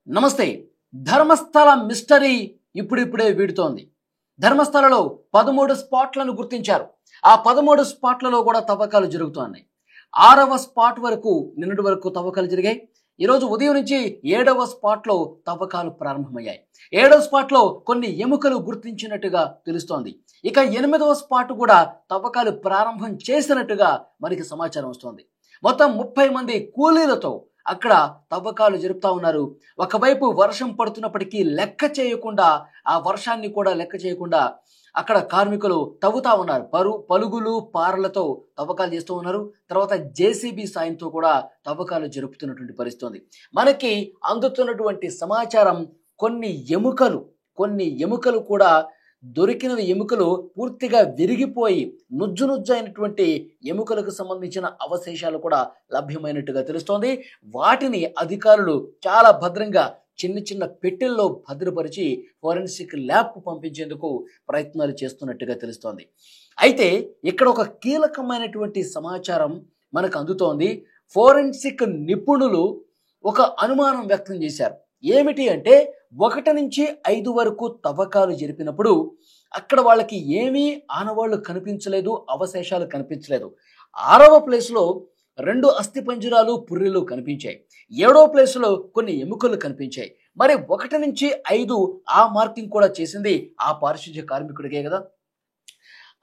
నమస్తే. ధర్మస్థల మిస్టరీ ఇప్పుడిప్పుడే వీడుతోంది. ధర్మస్థలలో 13 స్పాట్లను గుర్తించారు. ఆ 13 స్పాట్లలో కూడా తవ్వకాలు జరుగుతున్నాయి. 6వ స్పాట్ వరకు నిన్నటి వరకు తవ్వకాలు జరిగాయి. ఈరోజు ఉదయం నుంచి 7వ స్పాట్లో తవ్వకాలు ప్రారంభమయ్యాయి. 7వ స్పాట్లో కొన్ని ఎముకలు గుర్తించినట్టుగా తెలుస్తోంది. ఇక 8వ స్పాట్ కూడా తవ్వకాలు ప్రారంభం చేసినట్టుగా మనకి సమాచారం వస్తోంది. మొత్తం 30 మంది కూలీలతో అక్కడ తవ్వకాలు జరుపుతా ఉన్నారు. ఒకవైపు వర్షం పడుతున్నప్పటికీ లెక్క చేయకుండా, ఆ వర్షాన్ని కూడా లెక్క చేయకుండా అక్కడ కార్మికులు తవ్వుతా ఉన్నారు. పలుగులు పారలతో తవ్వకాలు చేస్తూ ఉన్నారు. తర్వాత జేసీబీ సాయంతో కూడా తవ్వకాలు జరుపుతున్నటువంటి పరిస్థితి ఉంది. మనకి అందుతున్నటువంటి సమాచారం కొన్ని ఎముకలు కూడా దొరికిన ఎముకలు పూర్తిగా విరిగిపోయి నుజ్జు అయినటువంటి ఎముకలకు సంబంధించిన అవశేషాలు కూడా లభ్యమైనట్టుగా తెలుస్తోంది. వాటిని అధికారులు చాలా భద్రంగా చిన్న పెట్టెల్లో భద్రపరిచి ఫోరెన్సిక్ ల్యాబ్కు పంపించేందుకు ప్రయత్నాలు చేస్తున్నట్టుగా తెలుస్తోంది. అయితే ఇక్కడ ఒక కీలకమైనటువంటి సమాచారం మనకు అందుతోంది. ఫోరెన్సిక్ నిపుణులు ఒక అనుమానం వ్యక్తం చేశారు. ఏమిటి అంటే 1 నుంచి 5 వరకు తవ్వకాలు జరిపినప్పుడు అక్కడ వాళ్ళకి ఏమీ ఆనవాళ్లు కనిపించలేదు, అవశేషాలు కనిపించలేదు. 6వ ప్లేస్లో 2 అస్థిపంజరాలు పుర్రెలు కనిపించాయి. 7వ ప్లేస్లో కొన్ని ఎముకలు కనిపించాయి. మరి 1 నుంచి 5 ఆ మార్కింగ్ కూడా చేసింది ఆ పారిశుధ్య కార్మికుడికే కదా.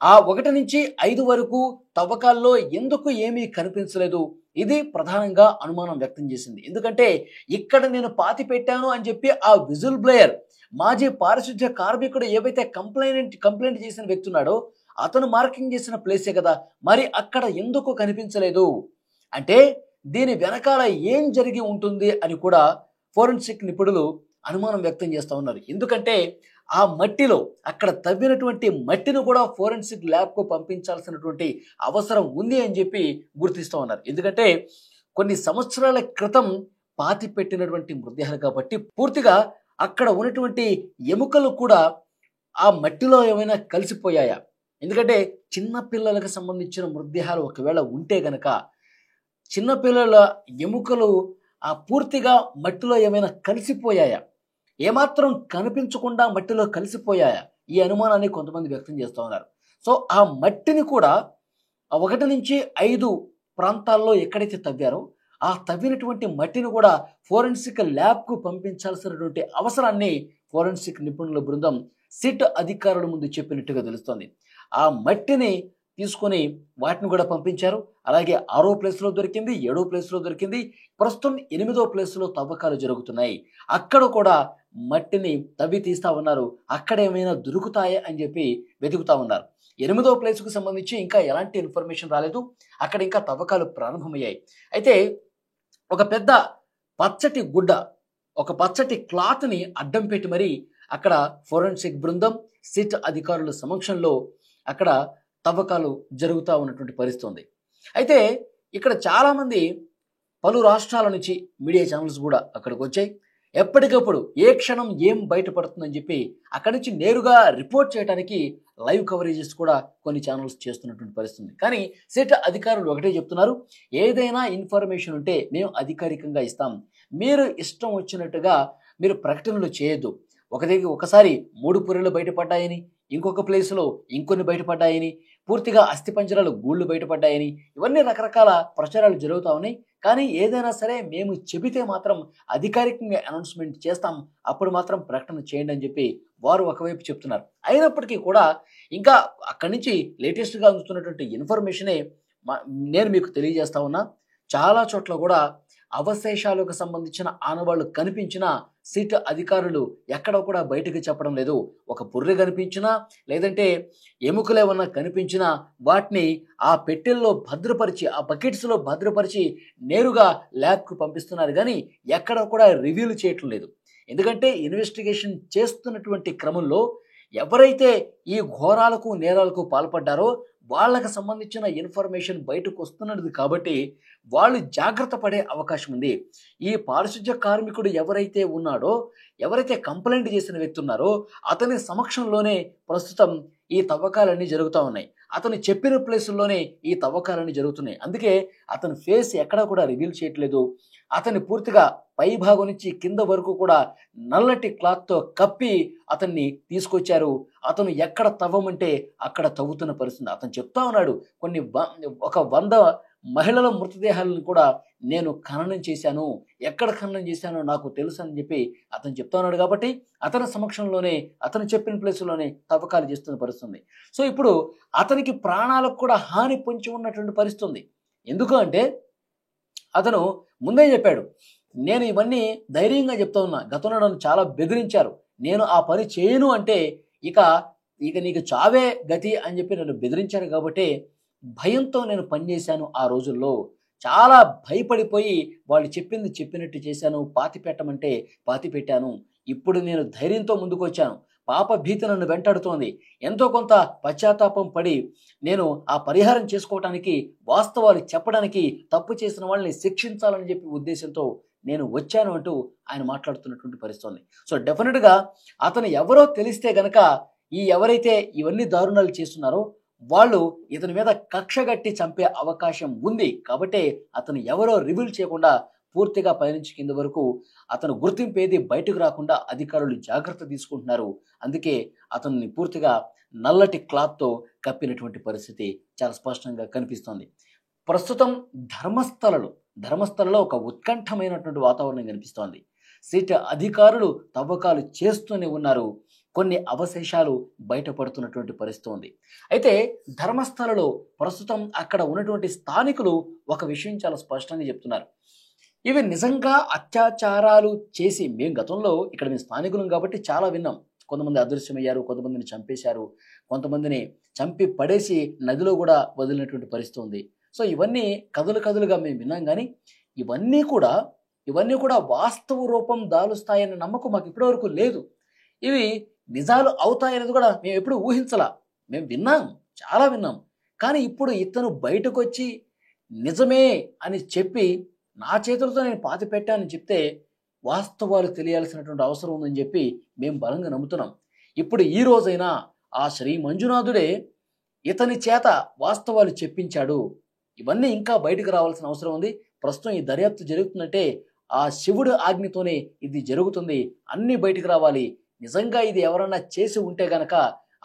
ఆ 1 నుంచి 5 వరకు తవ్వకాల్లో ఎందుకు ఏమీ కనిపించలేదు, ఇది ప్రధానంగా అనుమానం వ్యక్తం చేసింది. ఎందుకంటే ఇక్కడ నేను పాతి పెట్టాను అని చెప్పి ఆ విజిల్ బ్లేయర్ మాజీ పారిశుధ్య కార్మికుడు ఏవైతే కంప్లైంట్ చేసిన వ్యక్తి ఉన్నాడో అతను మార్కింగ్ చేసిన ప్లేసే కదా, మరి అక్కడ ఎందుకు కనిపించలేదు అంటే దీని వెనకాల ఏం జరిగి ఉంటుంది అని కూడా ఫోరెన్సిక్ నిపుణులు అనుమానం వ్యక్తం చేస్తూ ఉన్నారు. ఎందుకంటే ఆ మట్టిలో అక్కడ తవ్వినటువంటి మట్టిని కూడా ఫోరెన్సిక్ ల్యాబ్కు పంపించాల్సినటువంటి అవసరం ఉంది అని చెప్పి గుర్తిస్తూ ఉన్నారు. ఎందుకంటే కొన్ని సంవత్సరాల క్రితం పాతి పెట్టినటువంటి మృతదేహాలు కాబట్టి పూర్తిగా అక్కడ ఉన్నటువంటి ఎముకలు కూడా ఆ మట్టిలో ఏమైనా కలిసిపోయాయా, ఎందుకంటే చిన్నపిల్లలకు సంబంధించిన మృతదేహాలు ఒకవేళ ఉంటే గనక చిన్నపిల్లల ఎముకలు పూర్తిగా మట్టిలో ఏమైనా కలిసిపోయాయా, ఏమాత్రం కనిపించకుండా మట్టిలో కలిసిపోయాయా, ఈ అనుమానాన్ని కొంతమంది వ్యక్తం చేస్తూ ఉన్నారు. సో ఆ మట్టిని కూడా 1 నుంచి 5 ప్రాంతాల్లో ఎక్కడైతే తవ్వారో ఆ తవ్వినటువంటి మట్టిని కూడా ఫోరెన్సిక్ ల్యాబ్కు పంపించాల్సినటువంటి అవసరాన్ని ఫోరెన్సిక్ నిపుణుల బృందం సిట్ అధికారుల ముందు చెప్పినట్టుగా తెలుస్తోంది. ఆ మట్టిని తీసుకొని వాటిని కూడా పంపించారు. అలాగే 6వ ప్లేస్లో దొరికింది, 7వ ప్లేస్లో దొరికింది. ప్రస్తుతం 8వ ప్లేస్లో తవ్వకాలు జరుగుతున్నాయి. అక్కడ కూడా మట్టిని తవ్వి తీస్తా ఉన్నారు. అక్కడ ఏమైనా దొరుకుతాయా అని చెప్పి వెతుకుతా ఉన్నారు. 8వ ప్లేస్కు సంబంధించి ఇంకా ఎలాంటి ఇన్ఫర్మేషన్ రాలేదు. అక్కడ ఇంకా తవ్వకాలు ప్రారంభమయ్యాయి. అయితే ఒక పెద్ద పచ్చటి గుడ్డ, ఒక పచ్చటి క్లాత్ని అడ్డం పెట్టి మరి అక్కడ ఫోరెన్సిక్ బృందం సిట్ అధికారుల సమక్షంలో అక్కడ తవ్వకాలు జరుగుతూ ఉన్నటువంటి పరిస్థితి ఉంది. అయితే ఇక్కడ చాలామంది పలు రాష్ట్రాల నుంచి మీడియా ఛానల్స్ కూడా అక్కడికి వచ్చాయి. ఎప్పటికప్పుడు ఏ క్షణం ఏం బయటపడుతుందని చెప్పి అక్కడి నుంచి నేరుగా రిపోర్ట్ చేయడానికి లైవ్ కవరేజెస్ కూడా కొన్ని ఛానల్స్ చేస్తున్నటువంటి పరిస్థితి ఉంది. కానీ సిట్ అధికారులు ఒకటే చెప్తున్నారు, ఏదైనా ఇన్ఫర్మేషన్ ఉంటే మేము అధికారికంగా ఇస్తాం, మీరు ఇష్టం వచ్చినట్టుగా మీరు ప్రకటనలు చేయొద్దు. ఒకసారి 3 పుర్రెలు బయటపడ్డాయని, ఇంకొక ప్లేస్లో ఇంకొన్ని బయటపడ్డాయని, పూర్తిగా అస్థిపంజరాలు గూళ్ళు బయటపడ్డాయని, ఇవన్నీ రకరకాల ప్రచారాలు జరుగుతూ ఉన్నాయి. కానీ ఏదైనా సరే మేము చెబితే మాత్రం అధికారికంగా అనౌన్స్మెంట్ చేస్తాం, అప్పుడు మాత్రం ప్రకటన చేయండి అని చెప్పి వారు ఒకవైపు చెప్తున్నారు. అయినప్పటికీ కూడా ఇంకా అక్కడి నుంచి లేటెస్ట్గా అందుతున్నటువంటి ఇన్ఫర్మేషనే నేను మీకు తెలియజేస్తా ఉన్నా. చాలా చోట్ల కూడా అవశేషాలకు సంబంధించిన ఆనవాళ్లు కనిపించినా సిట్ అధికారులు ఎక్కడ కూడా బయటకు చెప్పడం లేదు. ఒక పుర్రె కనిపించినా లేదంటే ఎముకలు ఏమన్నా కనిపించినా వాటిని ఆ పెట్టెల్లో భద్రపరిచి, ఆ బకెట్స్లో భద్రపరిచి నేరుగా ల్యాబ్కు పంపిస్తున్నారు. కానీ ఎక్కడ కూడా రివీల్ చేయటం లేదు. ఎందుకంటే ఇన్వెస్టిగేషన్ చేస్తున్నటువంటి క్రమంలో ఎవరైతే ఈ ఘోరాలకు నేరాలకు పాల్పడ్డారో వాళ్ళకు సంబంధించిన ఇన్ఫర్మేషన్ బయటకు వస్తున్నది కాబట్టి వాళ్ళు జాగ్రత్త పడే అవకాశం ఉంది. ఈ పారిశుధ్య కార్మికుడు ఎవరైతే ఉన్నాడో ఎవరైతే కంప్లైంట్ చేసిన వ్యక్తి ఉన్నారో అతని సమక్షంలోనే ప్రస్తుతం ఈ తవ్వకాలన్నీ జరుగుతూ ఉన్నాయి. అతను చెప్పిన ప్లేసుల్లోనే ఈ తవ్వకాలన్నీ జరుగుతున్నాయి. అందుకే అతని ఫేస్ ఎక్కడా కూడా రివీల్ చేయట్లేదు. అతన్ని పూర్తిగా పై భాగం నుంచి కింద వరకు కూడా నల్లటి క్లాత్తో కప్పి అతన్ని తీసుకొచ్చారు. అతను ఎక్కడ తవ్వమంటే అక్కడ తవ్వుతున్న పరిస్థితి. అతను చెప్తా ఉన్నాడు, ఒక 100 మహిళల మృతదేహాలను కూడా నేను ఖననం చేశాను, ఎక్కడ ఖననం చేశానో నాకు తెలుసు అని చెప్పి అతను చెప్తా ఉన్నాడు. కాబట్టి అతని సమక్షంలోనే అతను చెప్పిన ప్లేసులోనే తవ్వకాలు చేస్తున్న పరిస్థితుంది. సో ఇప్పుడు అతనికి ప్రాణాలకు కూడా హాని పొంచి ఉన్నటువంటి పరిస్థితుంది. ఎందుకు అంటే అతను ముందే చెప్పాడు, నేను ఇవన్నీ ధైర్యంగా చెప్తా ఉన్నా, గతంలో నన్ను చాలా బెదిరించారు, నేను ఆ పని చేయను అంటే ఇక నీకు చావే గతి అని చెప్పి నన్ను బెదిరించారు. కాబట్టి భయంతో నేను పనిచేశాను. ఆ రోజుల్లో చాలా భయపడిపోయి వాళ్ళు చెప్పింది చెప్పినట్టు చేశాను. పాతి పెట్టమంటే పాతి పెట్టాను. ఇప్పుడు నేను ధైర్యంతో ముందుకు వచ్చాను. పాప భీతి నన్ను వెంటాడుతోంది. ఎంతో కొంత పశ్చాత్తాపం పడి నేను ఆ పరిహారం చేసుకోవటానికి, వాస్తవాలు చెప్పడానికి, తప్పు చేసిన వాళ్ళని శిక్షించాలని చెప్పి ఉద్దేశంతో నేను వచ్చాను అంటూ ఆయన మాట్లాడుతున్నటువంటి పరిస్థితి. సో డెఫినెట్గా అతను ఎవరో తెలిస్తే గనక ఎవరైతే ఇవన్నీ దారుణాలు చేస్తున్నారో వాళ్ళు ఇతని మీద కక్షగట్టి చంపే అవకాశం ఉంది. కాబట్టి అతను ఎవరో రివీల్ చేయకుండా పూర్తిగా పైనుంచి కింద వరకు అతను గుర్తింపు ఏది బయటకు రాకుండా అధికారులు జాగ్రత్త తీసుకుంటున్నారు. అందుకే అతన్ని పూర్తిగా నల్లటి క్లాత్తో కప్పినటువంటి పరిస్థితి చాలా స్పష్టంగా కనిపిస్తోంది. ప్రస్తుతం ధర్మస్థలలో ఒక ఉత్కంఠమైనటువంటి వాతావరణం కనిపిస్తోంది. సిట్ అధికారులు తవ్వకాలు చేస్తూనే ఉన్నారు. కొన్ని అవశేషాలు బయటపడుతున్నటువంటి పరిస్థితి ఉంది. అయితే ధర్మస్థలలో ప్రస్తుతం అక్కడ ఉన్నటువంటి స్థానికులు ఒక విషయం చాలా స్పష్టంగా చెప్తున్నారు. ఇవి నిజంగా అత్యాచారాలు చేసి, మేము గతంలో ఇక్కడ మేము స్థానికులం కాబట్టి చాలా విన్నాం. కొంతమంది అదృశ్యమయ్యారు, కొంతమందిని చంపేశారు, కొంతమందిని చంపి పడేసి నదిలో కూడా వదిలినటువంటి పరిస్థితి ఉంది. సో ఇవన్నీ కథలుగా మేము విన్నాం. కానీ ఇవన్నీ కూడా వాస్తవ రూపం దాలుస్తాయన్న నమ్మకం మాకు ఇప్పటివరకు లేదు. ఇవి నిజాలు అవుతాయనేది కూడా మేము ఎప్పుడు ఊహించలా. మేము విన్నాం, చాలా విన్నాం. కానీ ఇప్పుడు ఇతను బయటకు వచ్చి నిజమే అని చెప్పి నా చేతులతో నేను పాతి పెట్టానని చెప్తే వాస్తవాలు తెలియాల్సినటువంటి అవసరం ఉందని చెప్పి మేము బలంగా నమ్ముతున్నాం. ఇప్పుడు ఈ రోజైనా ఆ శ్రీ మంజునాథుడే ఇతని చేత వాస్తవాలు చెప్పించాడు. ఇవన్నీ ఇంకా బయటకు రావాల్సిన అవసరం ఉంది. ప్రస్తుతం ఈ దర్యాప్తు జరుగుతుందంటే ఆ శివుడు ఆజ్ఞతోనే ఇది జరుగుతుంది. అన్నీ బయటకు రావాలి. నిజంగా ఇది ఎవరన్నా చేసి ఉంటే గనక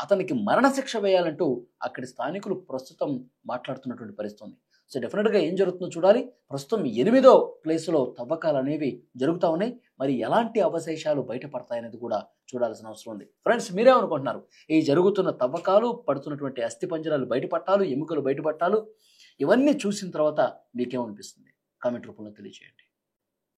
అతనికి మరణశిక్ష వేయాలంటూ అక్కడి స్థానికులు ప్రస్తుతం మాట్లాడుతున్నటువంటి పరిస్థితి. సో డెఫినెట్గా ఏం జరుగుతుందో చూడాలి. ప్రస్తుతం 8వ ప్లేసులో తవ్వకాలు అనేవి జరుగుతూ ఉన్నాయి. మరి ఎలాంటి అవశేషాలు బయటపడతాయనేది కూడా చూడాల్సిన అవసరం ఉంది. ఫ్రెండ్స్, మీరేమనుకుంటున్నారు? ఈ జరుగుతున్న తవ్వకాలు, పడుతున్నటువంటి అస్థిపంజరాలు బయటపట్టాలు, ఎముకలు బయటపట్టాలు, ఇవన్నీ చూసిన తర్వాత మీకేమనిపిస్తుంది? కామెంట్ రూపంలో తెలియజేయండి.